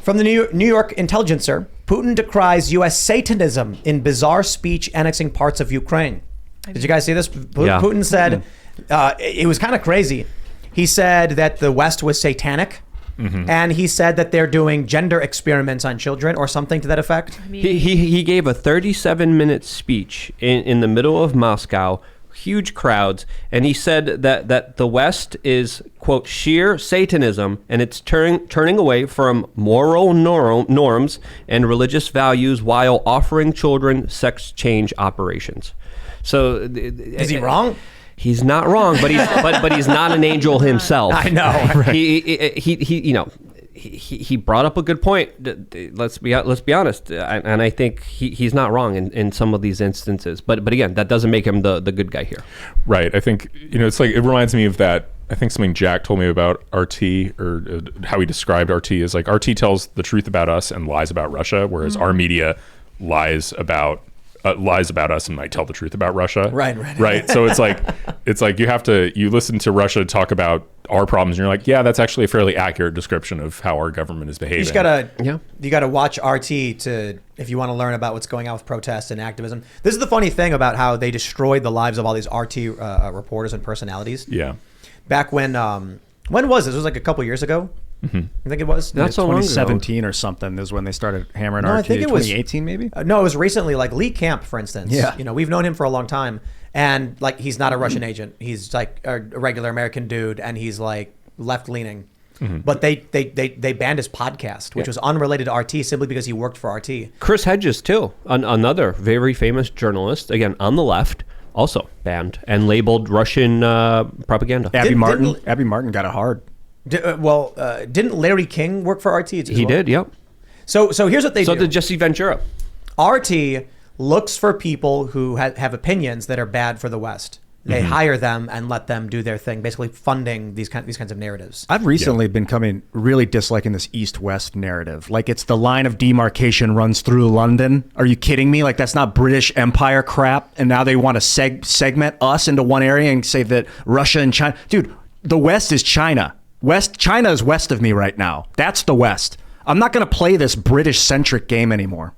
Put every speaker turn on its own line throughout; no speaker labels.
From the New York Intelligencer, Putin decries U.S. Satanism in bizarre speech annexing parts of Ukraine. Did you guys see this? Putin said, it was kind of crazy. He said that the West was satanic. And he said that they're doing gender experiments on children or something to that effect.
I mean, he gave a 37-minute speech in the middle of Moscow, huge crowds, and he said that the West is, quote, sheer Satanism, and it's turning away from moral norms and religious values while offering children sex change operations. So
is he wrong?
He's not wrong, but he's not an angel himself.
I know. Right?
He brought up a good point. Let's be honest, and I think he's not wrong in some of these instances. But again, that doesn't make him the good guy here.
Right. I think it's like, it reminds me of that. I think something Jack told me about RT, or how he described RT, is like RT tells the truth about us and lies about Russia, whereas our media lies about us and might tell the truth about Russia. Right. So it's like you listen to Russia talk about our problems and you're like, yeah, that's actually a fairly accurate description of how our government is behaving.
You gotta watch RT if you want to learn about what's going on with protests and activism. This is the funny thing about how they destroyed the lives of all these RT reporters and personalities.
Yeah.
Back when was this? It was like a couple years ago. I think it was.
Not so 2017 or something is when they started hammering RT.
I think it was
2018 maybe.
No, it was recently. Like Lee Camp, for instance.
Yeah.
We've known him for a long time, and like he's not a Russian agent. He's like a regular American dude, and he's like left leaning. But they banned his podcast, which was unrelated to RT, simply because he worked for RT.
Chris Hedges too, another very famous journalist, again on the left, also banned and labeled Russian propaganda.
Abby Martin got it hard.
Didn't Larry King work for RT as well?
He did, yep.
So here's what they do.
So did Jesse Ventura.
RT looks for people who have opinions that are bad for the West. They hire them and let them do their thing, basically funding these kinds of narratives.
I've recently been really disliking this East-West narrative. Like, it's the line of demarcation runs through London. Are you kidding me? Like, that's not British Empire crap. And now they want to segment us into one area and say that Russia and China. Dude, the West is China. China is west of me right now. That's the West. I'm not going to play this British-centric game anymore.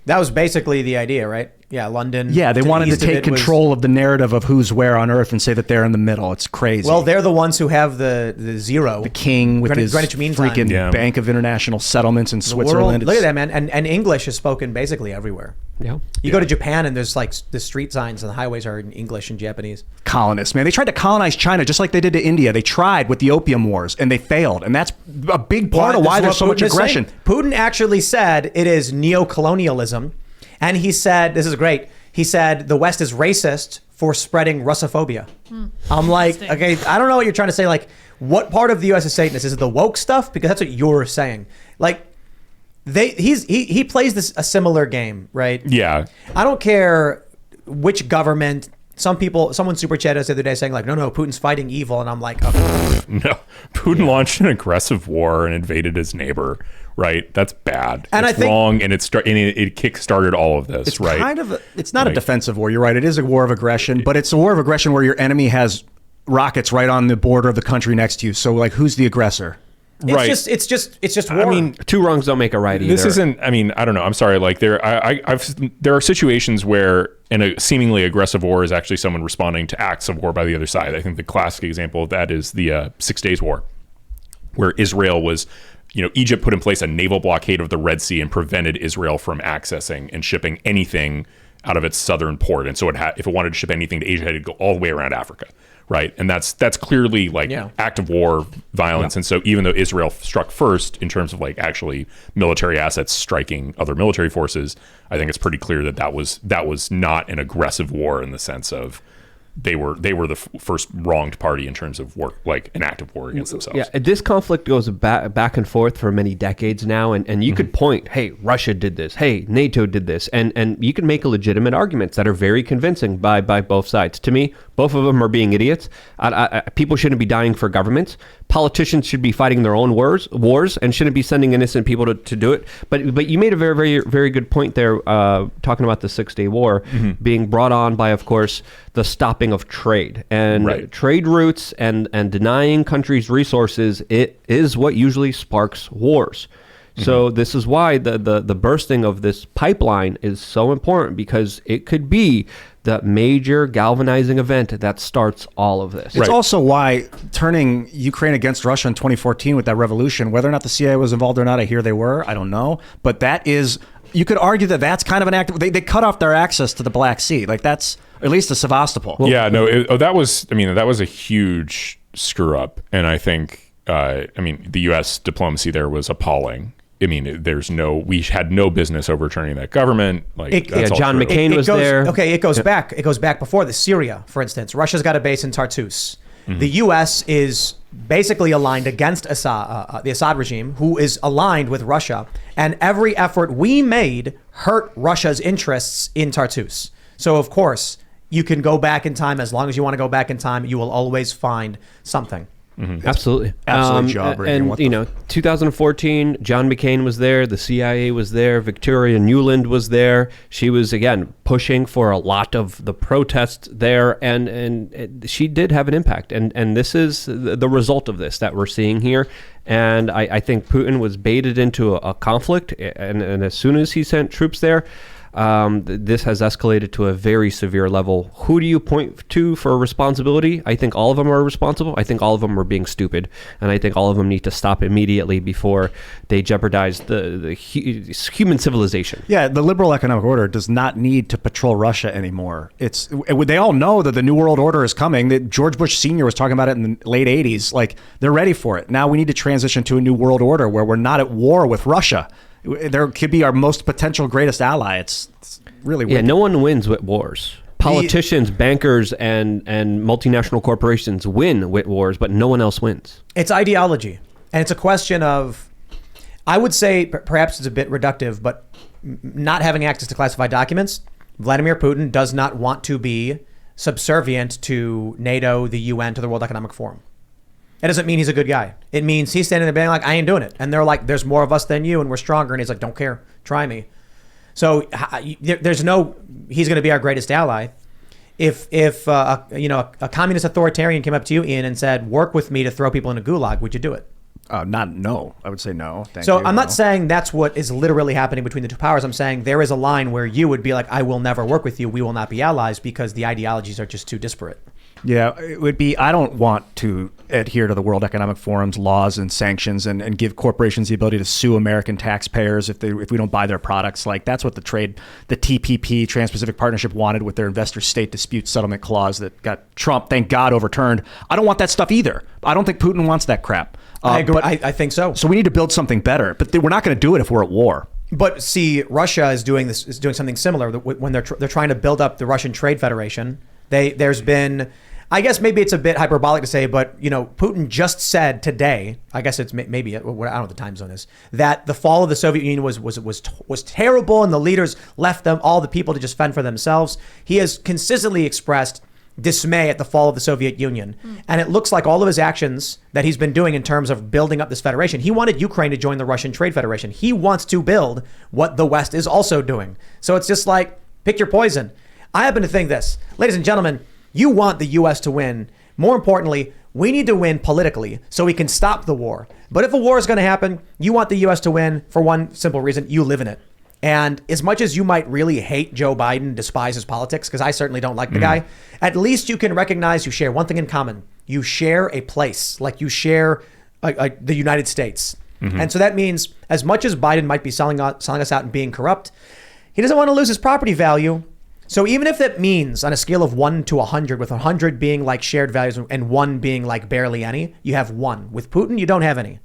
That was basically the idea, right? Yeah, London.
Yeah, they wanted to take control of the narrative of who's where on Earth and say that they're in the middle. It's crazy.
Well, they're the ones who have the zero.
The king with his
Greenwich Mean Time.
Freaking Bank of International Settlements in Switzerland.
Look at that, man. And English is spoken basically everywhere.
Yeah.
You go to Japan and there's like the street signs and the highways are in English and Japanese.
Colonists, man. They tried to colonize China just like they did to India. They tried with the Opium Wars and they failed. And that's a big part of why there's so much aggression.
Putin actually said it is neocolonialism. And he said, this is great, he said the West is racist for spreading Russophobia. I'm like, okay, I don't know what you're trying to say. Like, what part of the U.S. is Satanist? Is it the woke stuff? Because that's what you're saying. Like, he plays a similar game, right?
Yeah.
I don't care which government. Someone super chatted us the other day saying like, no, Putin's fighting evil. And I'm like, okay.
No, Putin launched an aggressive war and invaded his neighbor. Right, that's bad.
And
it's wrong, and it kick-started all of this.
It's
right,
it's not a defensive war. You're right. It is a war of aggression, but it's a war of aggression where your enemy has rockets right on the border of the country next to you. So, like, who's the aggressor?
It's just war.
I mean, two wrongs don't make a right either.
This isn't. I mean, I don't know. I'm sorry. Like there are situations where in a seemingly aggressive war is actually someone responding to acts of war by the other side. I think the classic example of that is the 6 Days War, where Israel was. Egypt put in place a naval blockade of the Red Sea and prevented Israel from accessing and shipping anything out of its southern port. And so if it wanted to ship anything to Asia, it had to go all the way around Africa, right? And that's clearly like act of war violence. And so even though Israel struck first in terms of like actually military assets striking other military forces, I think it's pretty clear that was not an aggressive war in the sense of they were the first wronged party in terms of war, like an act of war against themselves.
Yeah, this conflict goes back and forth for many decades now, and you could point, hey, Russia did this, hey, NATO did this, and you can make legitimate arguments that are very convincing by both sides. To me, both of them are being idiots. People shouldn't be dying for governments, politicians should be fighting their own wars and shouldn't be sending innocent people to do it. But you made a very, very, very good point there, talking about the 6-Day War being brought on by, of course, the stopping of trade and trade routes and denying countries resources. It is what usually sparks wars. So this is why the bursting of this pipeline is so important, because it could be the major galvanizing event that starts all of this.
It's also why turning Ukraine against Russia in 2014 with that revolution, whether or not the CIA was involved or not, I hear they were, I don't know. But that is, you could argue that that's kind of an act. They cut off their access to the Black Sea. Like that's, or at least to Sevastopol.
That was a huge screw up. And I think, the U.S. diplomacy there was appalling. I mean, we had no business overturning that government.
John McCain was there.
Okay, it goes back. It goes back before this. Syria, for instance, Russia's got a base in Tartus. The U.S. is basically aligned against the Assad regime, who is aligned with Russia, and every effort we made hurt Russia's interests in Tartus. So of course, you can go back in time as long as you want to go back in time. You will always find something.
Absolutely.
Jawbreaking.
And 2014, John McCain was there, the CIA was there, Victoria Nuland was there. She was, again, pushing for a lot of the protests there, and she did have an impact. And this is the result of this that we're seeing here. And I think Putin was baited into a conflict, and as soon as he sent troops there, this has escalated to a very severe level. Who do you point to for responsibility? I think all of them are responsible. I think all of them are being stupid, and I think all of them need to stop immediately before they jeopardize the human civilization.
Yeah, the liberal economic order does not need to patrol Russia anymore. They all know that the New World Order is coming. That George Bush Sr. was talking about it in the late 80s. Like, they're ready for it. Now we need to transition to a New World Order where we're not at war with Russia. There could be our most potential greatest ally. It's really weird.
Yeah, no one wins with wars. Politicians, bankers, and multinational corporations win with wars, but no one else wins.
It's ideology. And it's a question of, I would say, perhaps it's a bit reductive, but not having access to classified documents, Vladimir Putin does not want to be subservient to NATO, the UN, to the World Economic Forum. It doesn't mean he's a good guy. It means he's standing there being like, I ain't doing it. And they're like, there's more of us than you and we're stronger. And he's like, don't care. Try me. So he's going to be our greatest ally. If a communist authoritarian came up to you, Ian, and said, work with me to throw people in a gulag, would you do it?
No. I would say no. Thank
you.
I'm
not saying that's what is literally happening between the two powers. I'm saying there is a line where you would be like, I will never work with you. We will not be allies because the ideologies are just too disparate.
Yeah, it would be, I don't want to adhere to the World Economic Forum's laws and sanctions and give corporations the ability to sue American taxpayers if we don't buy their products. Like, that's what the TPP, Trans-Pacific Partnership, wanted with their investor state dispute settlement clause that got Trump, thank God, overturned. I don't want that stuff either. I don't think Putin wants that crap.
I agree. I think so.
So we need to build something better, but we're not going to do it if we're at war.
But see, Russia is doing something similar when they're trying to build up the Russian Trade Federation. There's been, I guess maybe it's a bit hyperbolic to say, but Putin just said today, I guess it's maybe, I don't know what the time zone is, that the fall of the Soviet Union was terrible and the leaders left all the people to just fend for themselves. He has consistently expressed dismay at the fall of the Soviet Union. And it looks like all of his actions that he's been doing in terms of building up this federation, he wanted Ukraine to join the Russian Trade Federation. He wants to build what the West is also doing. So it's just like, pick your poison. I happen to think this, ladies and gentlemen, you want the U.S. to win. More importantly, we need to win politically so we can stop the war. But if a war is going to happen, you want the U.S. to win for one simple reason: you live in it. And as much as you might really hate Joe Biden, despise his politics, because I certainly don't like the guy, at least you can recognize you share one thing in common. You share a place, like you share the United States. And so that means as much as Biden might be selling us out and being corrupt, he doesn't want to lose his property value. So even if that means on a scale of 1 to 100, with 100 being like shared values and 1 being like barely any, you have 1. With Putin, you don't have any.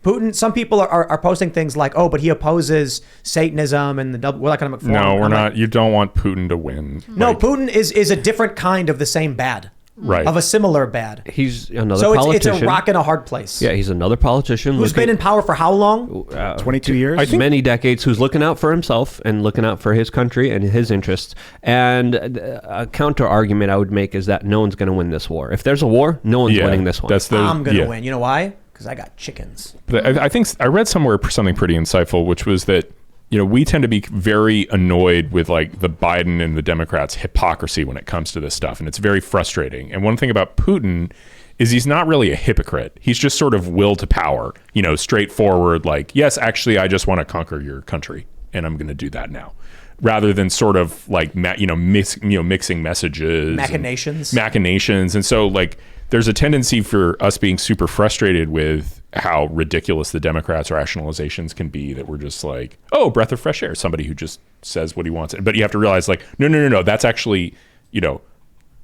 Putin, some people are posting things like, oh, but he opposes Satanism and the World Economic Forum.
No, we're not. You don't want Putin to win.
No, Putin is a different kind of the same bad.
Right.
of a similar bad.
He's another
So
politician.
it's a rock in a hard place.
Yeah, he's another politician
Who's been in power for how long?
22 years?
I think-
many decades, who's looking out for himself and looking out for his country and his interests. And a counter argument I would make is that no one's going to win this war. If there's a war, no one's winning this one.
I'm going to win. You know why? Because I got chickens.
But I think I read somewhere something pretty insightful, which was that, you know, we tend to be very annoyed with like the Biden and the Democrats' hypocrisy when it comes to this stuff. And it's very frustrating. And one thing about Putin is he's not really a hypocrite. He's just sort of will to power, you know, straightforward, like, yes, actually, I just want to conquer your country and I'm going to do that now. Rather than sort of like, mixing messages. Machinations. And so like, there's a tendency for us being super frustrated with how ridiculous the Democrats' rationalizations can be, that we're just like, oh, breath of fresh air, somebody who just says what he wants. But you have to realize like, no, that's actually, you know,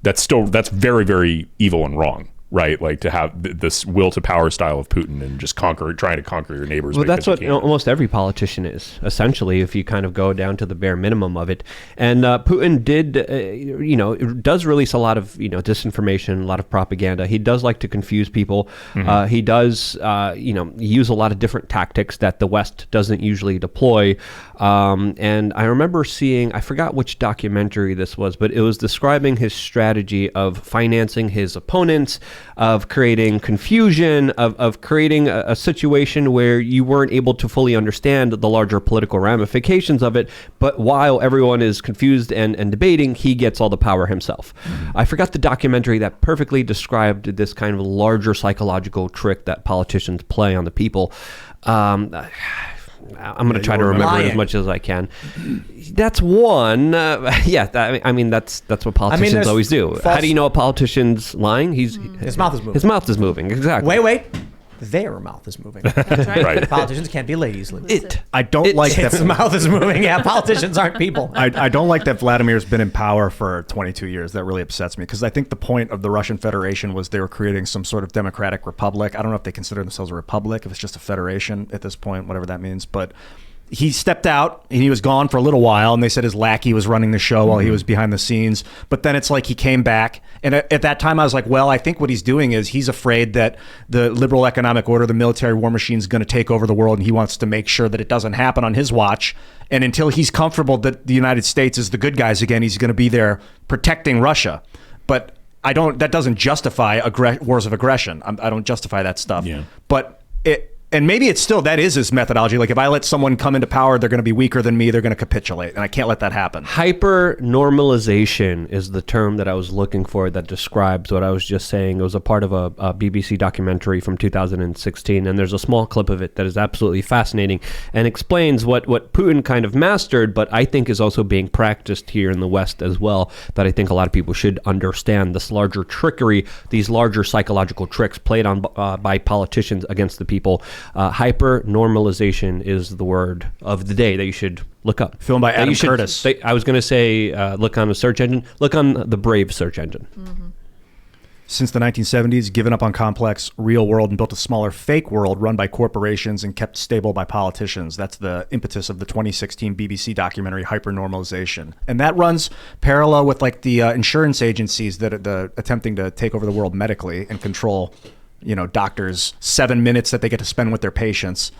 that's very, very evil and wrong. Right, like to have this will to power style of Putin and just trying to conquer your neighbors.
Well, that's what almost every politician is, essentially, if you kind of go down to the bare minimum of it. And Putin does release a lot of, disinformation, a lot of propaganda. He does like to confuse people. Mm-hmm. He does, use a lot of different tactics that the West doesn't usually deploy. And I remember seeing, I forgot which documentary this was, but it was describing his strategy of financing his opponents, of creating confusion, of creating a situation where you weren't able to fully understand the larger political ramifications of it. But while everyone is confused and debating, he gets all the power himself. Mm-hmm. I forgot the documentary that perfectly described this kind of larger psychological trick that politicians play on the people. I'm going to try to remember it as much as I can. That's one. That's what politicians always do. How do you know a politician's lying? His
mouth is moving.
His mouth is moving, exactly.
Wait. Their mouth is moving.
That's right.
Politicians can't be ladies.
I don't like that.
His mouth is moving. Yeah, politicians aren't people.
I don't like that Vladimir's been in power for 22 years. That really upsets me, because I think the point of the Russian Federation was they were creating some sort of democratic republic. I don't know if they consider themselves a republic, if it's just a federation at this point, whatever that means. But he stepped out and he was gone for a little while, and they said his lackey was running the show while he was behind the scenes. But then it's like he came back, and at that time I was like, well, I think what he's doing is he's afraid that the liberal economic order, the military war machine, is going to take over the world, and he wants to make sure that it doesn't happen on his watch. And until he's comfortable that the United States is the good guys again, he's going to be there protecting Russia. But that doesn't justify wars of aggression. I don't justify that stuff. Yeah. But and maybe it's still, that is his methodology. Like, if I let someone come into power, they're going to be weaker than me. They're going to capitulate. And I can't let that happen.
Hyper-normalization is the term that I was looking for that describes what I was just saying. It was a part of a BBC documentary from 2016. And there's a small clip of it that is absolutely fascinating and explains what Putin kind of mastered, but I think is also being practiced here in the West as well, that I think a lot of people should understand. This larger trickery, these larger psychological tricks played on by politicians against the people. Hyper-normalization is the word of the day that you should look up.
Filmed by Adam Curtis.
I was going to say, look on the search engine. Look on the Brave search engine.
Mm-hmm.
Since the 1970s, given up on complex real world and built a smaller fake world run by corporations and kept stable by politicians. That's the impetus of the 2016 BBC documentary Hyper-Normalization. And that runs parallel with like the insurance agencies that are attempting to take over the world medically and control doctors' 7 minutes that they get to spend with their patients.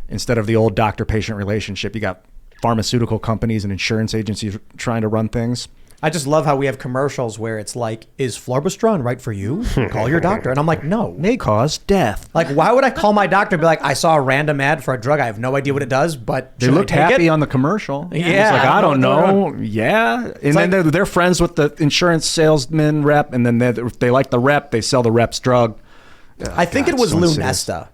Instead of the old doctor-patient relationship, you got pharmaceutical companies and insurance agencies trying to run things.
I just love how we have commercials where it's like, is Florbostrone right for you? Call your doctor. And I'm like, no.
May cause death.
Like, why would I call my doctor and be like, I saw a random ad for a drug. I have no idea what it does, but
they looked happy on the commercial.
Yeah.
It's like, I don't know. Yeah. And then they're friends with the insurance salesman rep. And then if they like the rep, they sell the rep's drug.
I think it was Lunesta.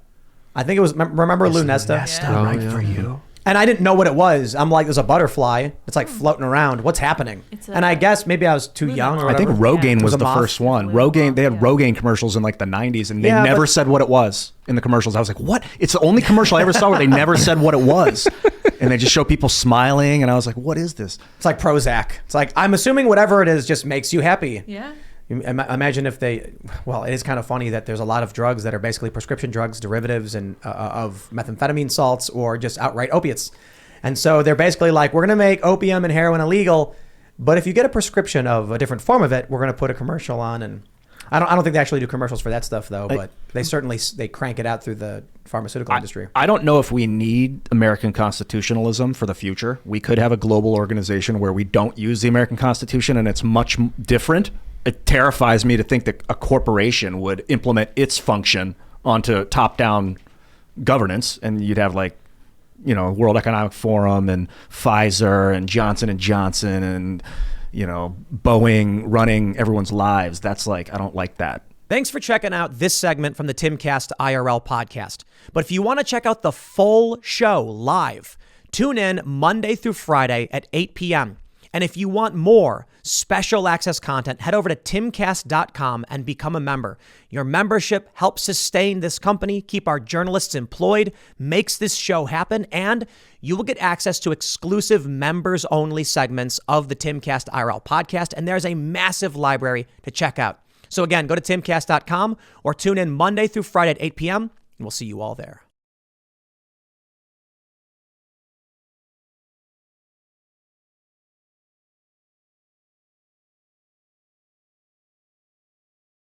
I think it was, remember Lunesta?
Right for you.
And I didn't know what it was. I'm like, there's a butterfly. It's like floating around. What's happening? And I guess maybe I was too young or
I think
whatever.
Rogaine was the first one. Rogaine, they had Rogaine commercials in like the 90s, and they never said what it was in the commercials. I was like, what? It's the only commercial I ever saw where they never said what it was. And they just show people smiling, and I was like, what is this?
It's like Prozac. It's like, I'm assuming whatever it is just makes you happy.
Yeah.
Imagine if it is kind of funny that there's a lot of drugs that are basically prescription drugs, derivatives and of methamphetamine salts or just outright opiates. And so they're basically like, we're going to make opium and heroin illegal, but if you get a prescription of a different form of it, we're going to put a commercial on. And I don't think they actually do commercials for that stuff though, but they certainly they crank it out through the pharmaceutical industry.
I don't know if we need American constitutionalism for the future. We could have a global organization where we don't use the American Constitution and it's much different. It terrifies me to think that a corporation would implement its function onto top-down governance, and you'd have like, World Economic Forum and Pfizer and Johnson & Johnson and, Boeing running everyone's lives. That's like, I don't like that.
Thanks for checking out this segment from the Timcast IRL podcast. But if you want to check out the full show live, tune in Monday through Friday at 8 p.m. And if you want more special access content, head over to timcast.com and become a member. Your membership helps sustain this company, keep our journalists employed, makes this show happen, and you will get access to exclusive members-only segments of the Timcast IRL podcast, and there's a massive library to check out. So again, go to timcast.com or tune in Monday through Friday at 8 p.m., and we'll see you all there.